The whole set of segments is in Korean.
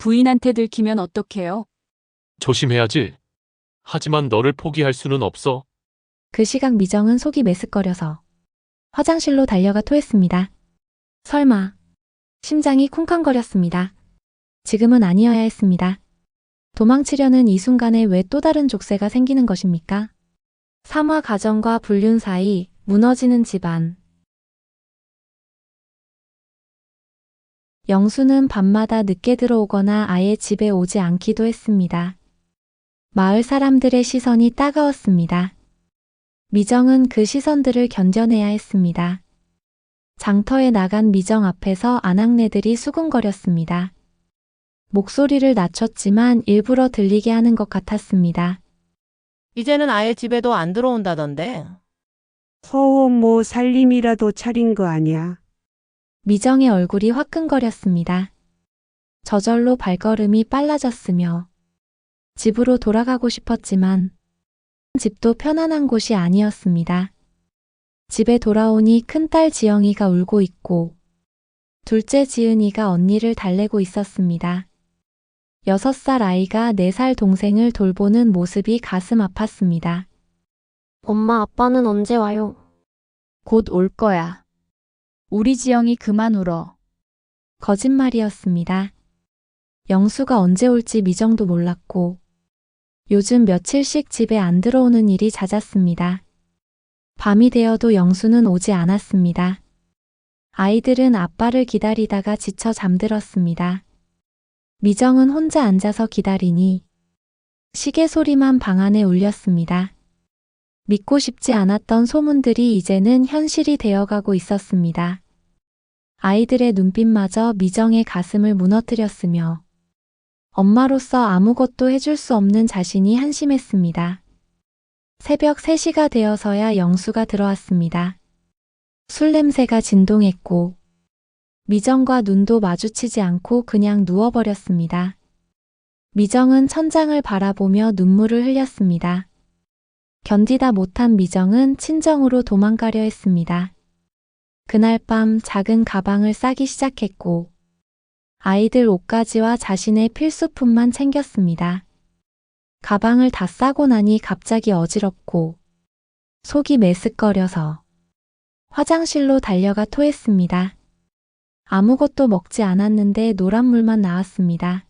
부인한테 들키면 어떡해요? 조심해야지. 하지만 너를 포기할 수는 없어. 그 시각 미정은 속이 메스꺼려서 화장실로 달려가 토했습니다. 설마. 심장이 쿵쾅거렸습니다. 지금은 아니어야 했습니다. 도망치려는 이 순간에 왜 또 다른 족쇄가 생기는 것입니까? 삼화 가정과 불륜 사이, 무너지는 집안. 영수는 밤마다 늦게 들어오거나 아예 집에 오지 않기도 했습니다. 마을 사람들의 시선이 따가웠습니다. 미정은 그 시선들을 견뎌내야 했습니다. 장터에 나간 미정 앞에서 아낙네들이 수군거렸습니다. 목소리를 낮췄지만 일부러 들리게 하는 것 같았습니다. 이제는 아예 집에도 안 들어온다던데. 허허 뭐 살림이라도 차린 거 아니야. 미정의 얼굴이 화끈거렸습니다. 저절로 발걸음이 빨라졌으며 집으로 돌아가고 싶었지만 집도 편안한 곳이 아니었습니다. 집에 돌아오니 큰딸 지영이가 울고 있고 둘째 지은이가 언니를 달래고 있었습니다. 6살 아이가 4살 동생을 돌보는 모습이 가슴 아팠습니다. 엄마, 아빠는 언제 와요? 곧 올 거야. 우리 지영이 그만 울어. 거짓말이었습니다. 영수가 언제 올지 미정도 몰랐고 요즘 며칠씩 집에 안 들어오는 일이 잦았습니다. 밤이 되어도 영수는 오지 않았습니다. 아이들은 아빠를 기다리다가 지쳐 잠들었습니다. 미정은 혼자 앉아서 기다리니 시계 소리만 방 안에 울렸습니다. 믿고 싶지 않았던 소문들이 이제는 현실이 되어가고 있었습니다. 아이들의 눈빛마저 미정의 가슴을 무너뜨렸으며 엄마로서 아무것도 해줄 수 없는 자신이 한심했습니다. 새벽 3시가 되어서야 영수가 들어왔습니다. 술 냄새가 진동했고 미정과 눈도 마주치지 않고 그냥 누워버렸습니다. 미정은 천장을 바라보며 눈물을 흘렸습니다. 견디다 못한 미정은 친정으로 도망가려 했습니다. 그날 밤 작은 가방을 싸기 시작했고 아이들 옷가지와 자신의 필수품만 챙겼습니다. 가방을 다 싸고 나니 갑자기 어지럽고 속이 메스꺼려서 화장실로 달려가 토했습니다. 아무것도 먹지 않았는데 노란 물만 나왔습니다.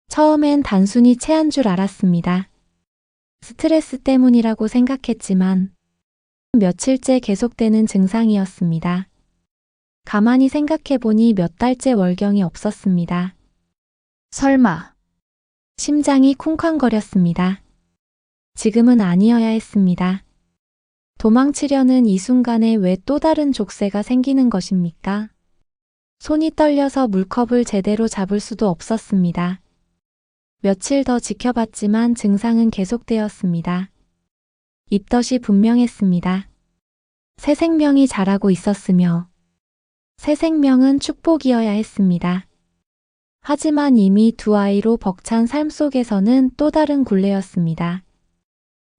처음엔 단순히 체한 줄 알았습니다. 스트레스 때문이라고 생각했지만 며칠째 계속되는 증상이었습니다. 가만히 생각해보니 몇 달째 월경이 없었습니다. 설마. 심장이 쿵쾅거렸습니다. 지금은 아니어야 했습니다. 도망치려는 이 순간에 왜 또 다른 족쇄가 생기는 것입니까? 손이 떨려서 물컵을 제대로 잡을 수도 없었습니다. 며칠 더 지켜봤지만 증상은 계속되었습니다. 입덧이 분명했습니다. 새 생명이 자라고 있었으며 새 생명은 축복이어야 했습니다. 하지만 이미 두 아이로 벅찬 삶 속에서는 또 다른 굴레였습니다.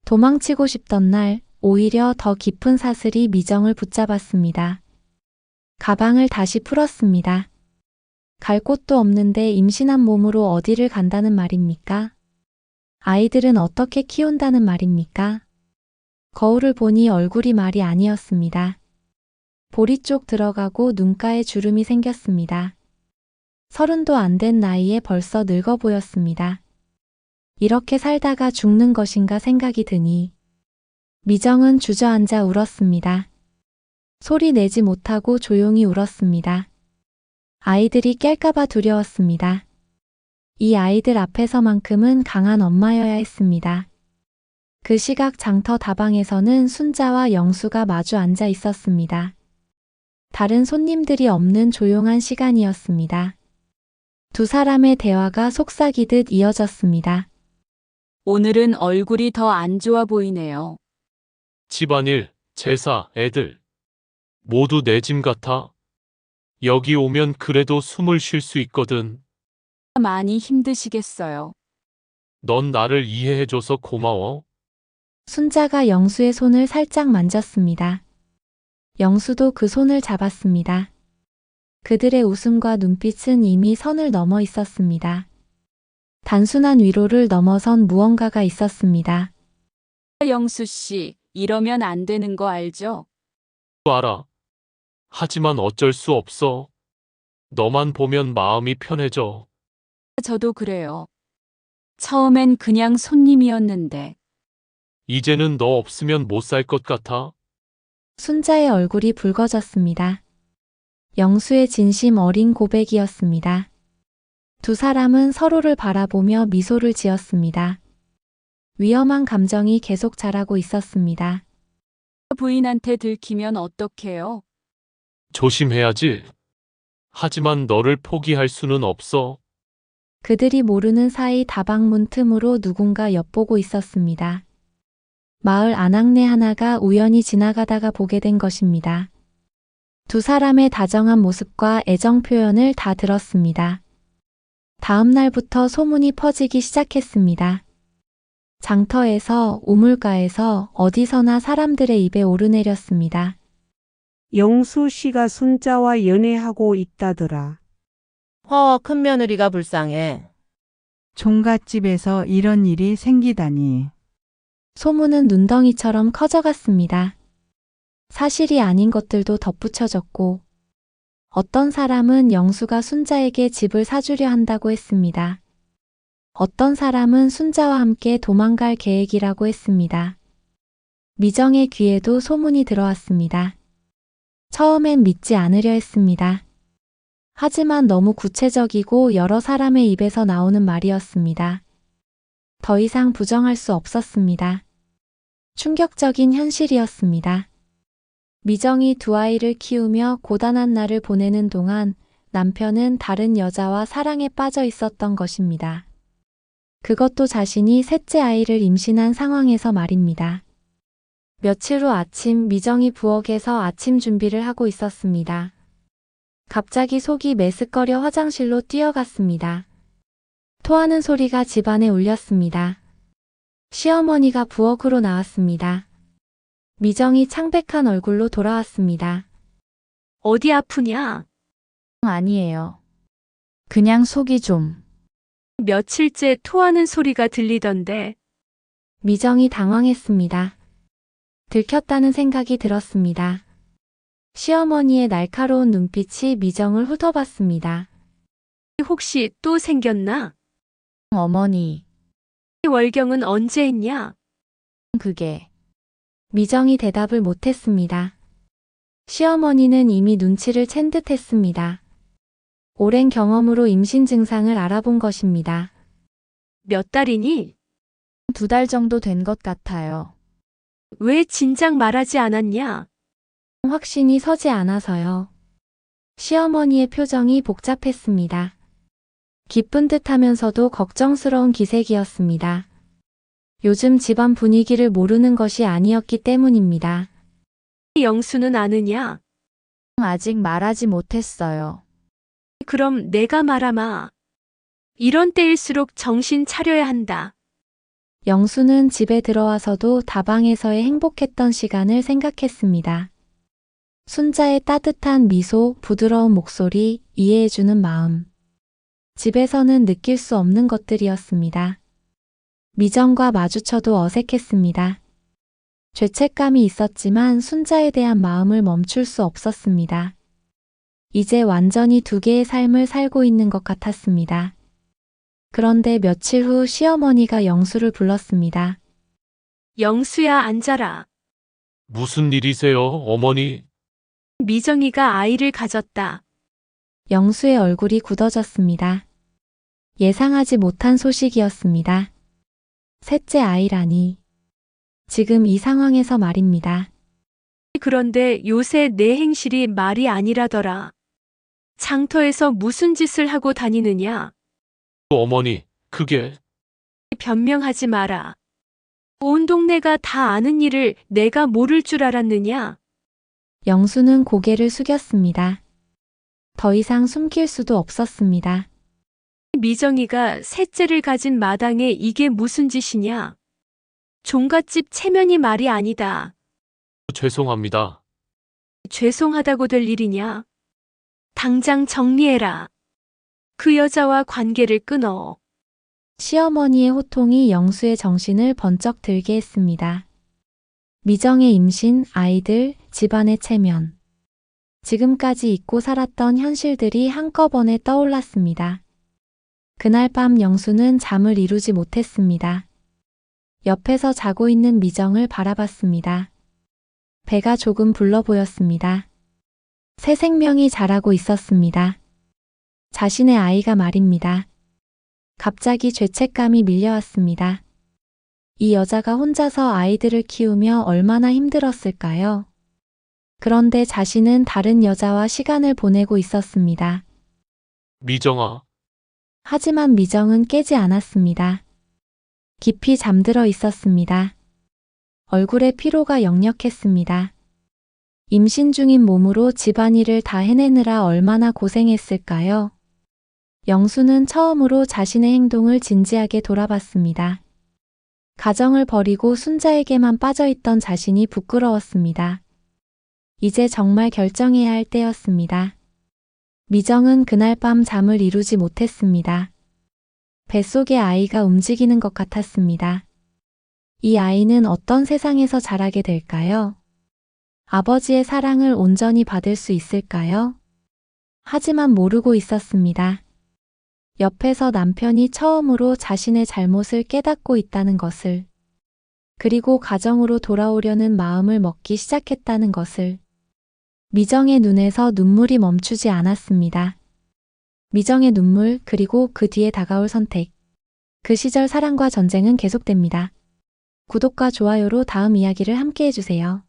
도망치고 싶던 날 오히려 더 깊은 사슬이 미정을 붙잡았습니다. 가방을 다시 풀었습니다. 갈 곳도 없는데 임신한 몸으로 어디를 간다는 말입니까? 아이들은 어떻게 키운다는 말입니까? 거울을 보니 얼굴이 말이 아니었습니다. 보리 쪽 들어가고 눈가에 주름이 생겼습니다. 30도 안 된 나이에 벌써 늙어 보였습니다. 이렇게 살다가 죽는 것인가 생각이 드니 미정은 주저앉아 울었습니다. 소리 내지 못하고 조용히 울었습니다. 아이들이 깰까봐 두려웠습니다. 이 아이들 앞에서만큼은 강한 엄마여야 했습니다. 그 시각 장터 다방에서는 순자와 영수가 마주 앉아 있었습니다. 다른 손님들이 없는 조용한 시간이었습니다. 두 사람의 대화가 속삭이듯 이어졌습니다. 오늘은 얼굴이 더 안 좋아 보이네요. 집안일, 제사, 애들. 모두 내 짐 같아. 여기 오면 그래도 숨을 쉴 수 있거든. 많이 힘드시겠어요. 넌 나를 이해해줘서 고마워. 순자가 영수의 손을 살짝 만졌습니다. 영수도 그 손을 잡았습니다. 그들의 웃음과 눈빛은 이미 선을 넘어 있었습니다. 단순한 위로를 넘어선 무언가가 있었습니다. 영수 씨, 이러면 안 되는 거 알죠? 알아. 하지만 어쩔 수 없어. 너만 보면 마음이 편해져. 저도 그래요. 처음엔 그냥 손님이었는데. 이제는 너 없으면 못 살 것 같아. 순자의 얼굴이 붉어졌습니다. 영수의 진심 어린 고백이었습니다. 두 사람은 서로를 바라보며 미소를 지었습니다. 위험한 감정이 계속 자라고 있었습니다. 부인한테 들키면 어떡해요? 조심해야지. 하지만 너를 포기할 수는 없어. 그들이 모르는 사이 다방문 틈으로 누군가 엿보고 있었습니다. 마을 아낙네 하나가 우연히 지나가다가 보게 된 것입니다. 두 사람의 다정한 모습과 애정 표현을 다 들었습니다. 다음 날부터 소문이 퍼지기 시작했습니다. 장터에서, 우물가에서, 어디서나 사람들의 입에 오르내렸습니다. 영수 씨가 순자와 연애하고 있다더라. 큰 며느리가 불쌍해. 종갓집에서 이런 일이 생기다니. 소문은 눈덩이처럼 커져갔습니다. 사실이 아닌 것들도 덧붙여졌고, 어떤 사람은 영수가 순자에게 집을 사주려 한다고 했습니다. 어떤 사람은 순자와 함께 도망갈 계획이라고 했습니다. 미정의 귀에도 소문이 들어왔습니다. 처음엔 믿지 않으려 했습니다. 하지만 너무 구체적이고 여러 사람의 입에서 나오는 말이었습니다. 더 이상 부정할 수 없었습니다. 충격적인 현실이었습니다. 미정이 두 아이를 키우며 고단한 날을 보내는 동안 남편은 다른 여자와 사랑에 빠져 있었던 것입니다. 그것도 자신이 셋째 아이를 임신한 상황에서 말입니다. 며칠 후 아침 미정이 부엌에서 아침 준비를 하고 있었습니다. 갑자기 속이 메스꺼려 화장실로 뛰어갔습니다. 토하는 소리가 집안에 울렸습니다. 시어머니가 부엌으로 나왔습니다. 미정이 창백한 얼굴로 돌아왔습니다. 어디 아프냐? 아니에요. 그냥 속이 좀. 며칠째 토하는 소리가 들리던데. 미정이 당황했습니다. 들켰다는 생각이 들었습니다. 시어머니의 날카로운 눈빛이 미정을 훑어봤습니다. 혹시 또 생겼나? 어머니. 월경은 언제 했냐? 그게. 미정이 대답을 못했습니다. 시어머니는 이미 눈치를 챈 듯 했습니다. 오랜 경험으로 임신 증상을 알아본 것입니다. 몇 달이니? 2달 정도 된 것 같아요. 왜 진작 말하지 않았냐? 확신이 서지 않아서요. 시어머니의 표정이 복잡했습니다. 기쁜 듯 하면서도 걱정스러운 기색이었습니다. 요즘 집안 분위기를 모르는 것이 아니었기 때문입니다. 영수는 아느냐? 아직 말하지 못했어요. 그럼 내가 말하마. 이런 때일수록 정신 차려야 한다. 영수는 집에 들어와서도 다방에서의 행복했던 시간을 생각했습니다. 순자의 따뜻한 미소, 부드러운 목소리, 이해해주는 마음. 집에서는 느낄 수 없는 것들이었습니다. 미정과 마주쳐도 어색했습니다. 죄책감이 있었지만 순자에 대한 마음을 멈출 수 없었습니다. 이제 완전히 두 개의 삶을 살고 있는 것 같았습니다. 그런데 며칠 후 시어머니가 영수를 불렀습니다. 영수야, 앉아라. 무슨 일이세요, 어머니? 미정이가 아이를 가졌다. 영수의 얼굴이 굳어졌습니다. 예상하지 못한 소식이었습니다. 셋째 아이라니. 지금 이 상황에서 말입니다. 그런데 요새 내 행실이 말이 아니라더라. 장터에서 무슨 짓을 하고 다니느냐? 어머니, 그게 변명하지 마라. 온 동네가 다 아는 일을 내가 모를 줄 알았느냐? 영수는 고개를 숙였습니다. 더 이상 숨길 수도 없었습니다. 미정이가 셋째를 가진 마당에 이게 무슨 짓이냐? 종갓집 체면이 말이 아니다. 죄송합니다. 죄송하다고 될 일이냐? 당장 정리해라. 그 여자와 관계를 끊어. 시어머니의 호통이 영수의 정신을 번쩍 들게 했습니다. 미정의 임신, 아이들, 집안의 체면. 지금까지 잊고 살았던 현실들이 한꺼번에 떠올랐습니다. 그날 밤 영수는 잠을 이루지 못했습니다. 옆에서 자고 있는 미정을 바라봤습니다. 배가 조금 불러 보였습니다. 새 생명이 자라고 있었습니다. 자신의 아이가 말입니다. 갑자기 죄책감이 밀려왔습니다. 이 여자가 혼자서 아이들을 키우며 얼마나 힘들었을까요? 그런데 자신은 다른 여자와 시간을 보내고 있었습니다. 미정아, 하지만 미정은 깨지 않았습니다. 깊이 잠들어 있었습니다. 얼굴에 피로가 역력했습니다. 임신 중인 몸으로 집안일을 다 해내느라 얼마나 고생했을까요? 영수는 처음으로 자신의 행동을 진지하게 돌아봤습니다. 가정을 버리고 순자에게만 빠져있던 자신이 부끄러웠습니다. 이제 정말 결정해야 할 때였습니다. 미정은 그날 밤 잠을 이루지 못했습니다. 뱃속의 아이가 움직이는 것 같았습니다. 이 아이는 어떤 세상에서 자라게 될까요? 아버지의 사랑을 온전히 받을 수 있을까요? 하지만 모르고 있었습니다. 옆에서 남편이 처음으로 자신의 잘못을 깨닫고 있다는 것을, 그리고 가정으로 돌아오려는 마음을 먹기 시작했다는 것을. 미정의 눈에서 눈물이 멈추지 않았습니다. 미정의 눈물, 그리고 그 뒤에 다가올 선택. 그 시절 사랑과 전쟁은 계속됩니다. 구독과 좋아요로 다음 이야기를 함께 해주세요.